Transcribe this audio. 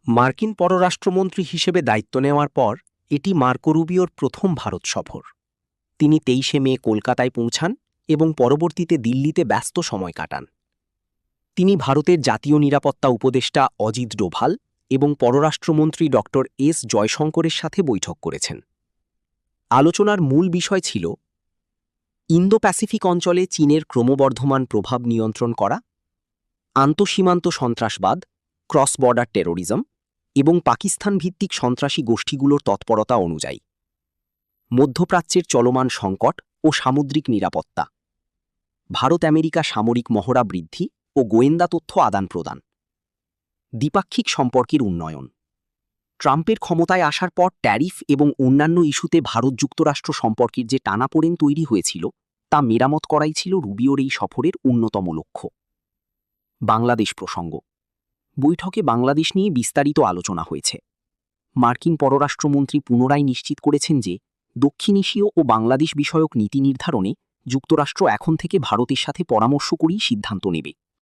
মার্কিন পররাষ্ট্রমন্ত্রী হিসেবে দায়িত্ব নেওয়ার পর এটি মার্কো রুবিওর প্রথম ভারত সফর। তিনি ২৩শে মে কলকাতায় পৌঁছান এবং পরবর্তীতে দিল্লিতে ব্যস্ত সময় কাটান। তিনি ভারতের জাতীয় নিরাপত্তা উপদেষ্টা অজিত ডোভাল এবং পররাষ্ট্রমন্ত্রী ড এস জয়শঙ্করের সাথে বৈঠক করেছেন। আলোচনার মূল বিষয় ছিল ইন্দো প্যাসিফিক অঞ্চলে চীনের ক্রমবর্ধমান প্রভাব নিয়ন্ত্রণ করা, আন্তঃসীমান্ত সন্ত্রাসবাদ, ক্রস বর্ডার টেরোরিজম এবং পাকিস্তান ভিত্তিক সন্ত্রাসী গোষ্ঠীগুলোর তৎপরতা অনুযায়ী মধ্যপ্রাচ্যের চলমান সংকট ও সামুদ্রিক নিরাপত্তা, ভারত আমেরিকা সামরিক মহড়া বৃদ্ধি ও গোয়েন্দা তথ্য আদান-প্রদান, দ্বিপাক্ষিক সম্পর্কের উন্নয়ন। ট্রাম্পের ক্ষমতায় আসার পর ট্যারিফ এবং অন্যান্য ইস্যুতে ভারত যুক্তরাষ্ট্র সম্পর্কের যে টানাপোড়েন তৈরি হয়েছিল তা মেরামত করাই ছিল রুবিওর এই সফরের অন্যতম লক্ষ্য। বাংলাদেশ প্রসঙ্গ। বৈঠকে বাংলাদেশ নিয়ে বিস্তারিত আলোচনা হয়েছে। মার্কিন পররাষ্ট্রমন্ত্রী পুনরায় নিশ্চিত করেছেন যে দক্ষিণ এশীয় ও বাংলাদেশ বিষয়ক নীতি নির্ধারণে যুক্তরাষ্ট্র এখন থেকে ভারতের সাথে পরামর্শ করেই সিদ্ধান্ত নেবে।